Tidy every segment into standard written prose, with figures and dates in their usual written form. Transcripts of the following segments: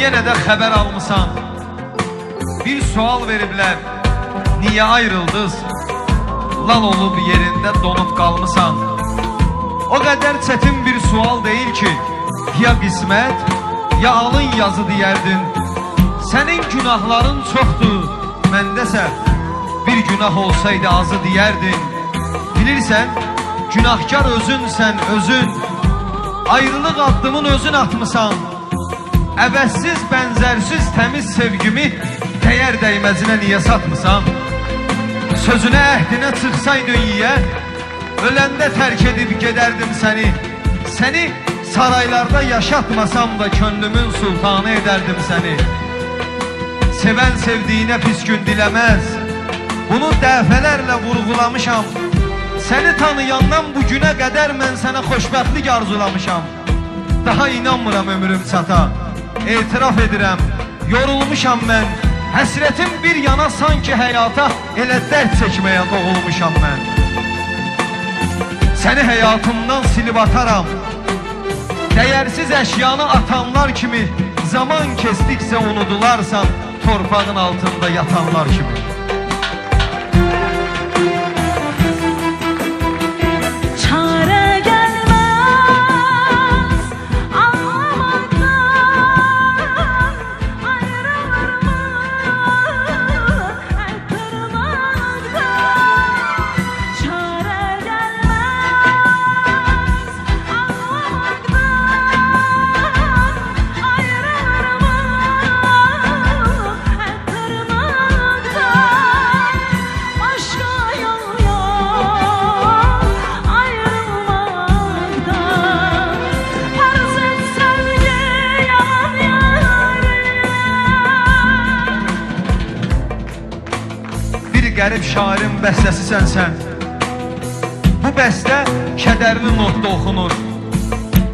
yenə də xəbər almısan. Bir sual veriblər, niyə ayrıldınız? Lal olub yerində donub qalmısan. O qədər çətin bir sual deyil ki, ya qismət, ya alın yazı deyərdin. Sənin günahların çoxdur, məndəsə bir günah olsaydı azı deyərdin. Bilirsən, günahkar özünsən, özün. Ayrılıq addımın özün atmısan. Əvəzsiz, bənzərsiz, təmiz sevgimi dəyər dəyməzinə niyə satmısan? Sözünə, əhdinə çıxsaydın yiyə, öləndə tərk edib gedərdim səni. Səni saraylarda yaşatmasam da könlümün sultanı edərdim səni. Sevən sevdiyinə pis gün diləməz, bunu dəfələrlə vurğulamışam. Səni tanıyandan bu günə qədər mən sənə xoşbəxtlik arzulamışam. Daha inanmıram ömrüm çata, etiraf edirəm, yorulmuşam mən. Həsrətim bir yana sanki həyata elə dərd çəkməyə doğulmuşam mən. Səni həyatımdan silib ataram, dəyərsiz əşyanı atanlar kimi. Zaman kesdikcə unudularsan, torpağın altında yatanlar kimi. Qərib şairin bəstəsisən sən. Bu bəstə kədərli notda oxunur.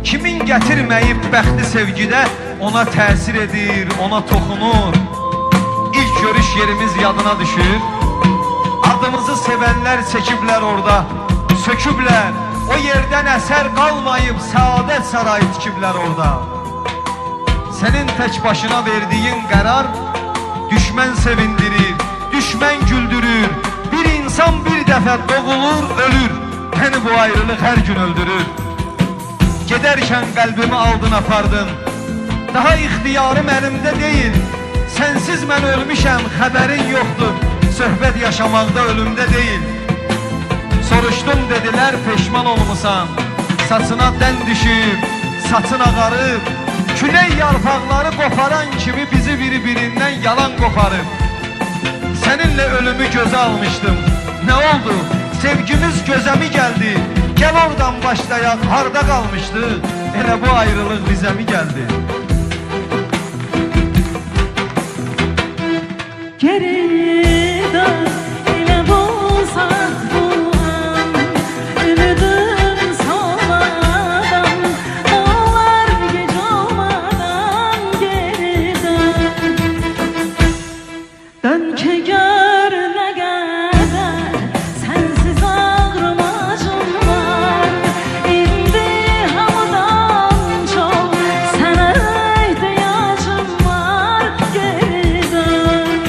Kimin gətirməyib bəxti sevgidə ona təsir edir, ona toxunur. İlk görüş yerimiz yadına düşür. Adımızı sevənlər çəkiblər orada, söküblər. O yerdən əsər qalmayıb səadət sarayı tikiblər orada. Sənin tək başına verdiyin qərar düşmən sevindirir, düşmən güldürür. Bir insan bir dəfə doğulur, ölür. Məni bu ayrılıq hər gün öldürür. Gedərkən qəlbimi aldın, apardın. Daha ixtiyarım əlimdə deyil. Sənsiz mən ölmüşəm, xəbərin yoxdur. Söhbət yaşamaqda ölümdə deyil. Soruşdum, dedilər peşman olmusan. Saçına dən düşüb, saçın ağarıb. Külək yarpaqları qoparan kimi bizi biri-birindən yalan qoparıb. Səninlə ölümü gözə almışdım. Nə oldu? Sevgimiz gözəmi gəldi. Gəl oradan başlayaq, harda qalmışdı? Elə bu ayrılıq bizə mi gəldi? Geri dön, elə bulsaq bu an. Ümidin solmadan, olar gec olmadan. Geri dön, dön ki gör nə qədər sənsiz ağrımacım var. İndi hamıdan çox sənə ehtiyacım var. Geri dön,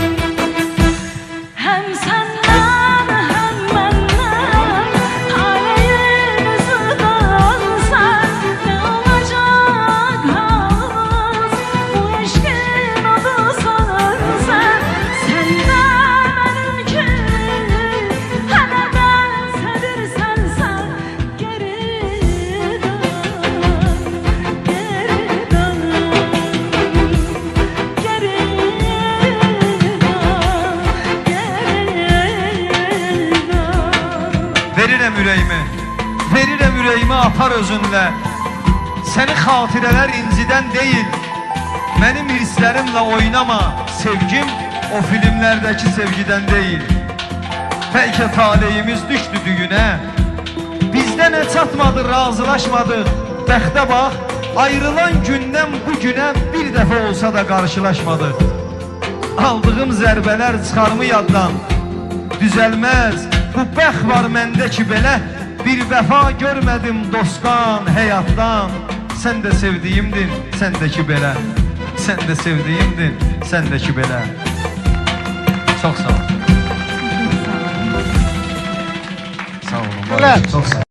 həm səndən həm məndən taleyimizi dönsən. Nə olacaq halımız, bu eşqin adı sönürsən. Səndən mənimki hələ bənzədirsən sən. Geri dön, geri dön, geri dön, geri dön. Verirəm ürəyimi, verirəm ürəyimi apar özünlə. Səni xatirələr incidən deyil, mənim hirslərimlə oynama. Sevgim o filmlərdəki sevgidən deyil. Bəlkə taleyimiz düşdü düyünə, bizdə nə çatmadı, razılaşmadıq. Bəxtə bax, ayrılan gündən bu günə bir dəfə olsa da qarşılaşmadıq. Aldığım zərbələr çıxarımı yaddan, düzəlməz. Bu bəxt var məndə ki belə, bir vəfa görmədim dostdan, həyatdan. Sən də sevdiyimdin, sən də ki belə. sən də sevdiyimdin, sən də ki belə. Çox sağ ol. Sağ olun. Çok sağ ol.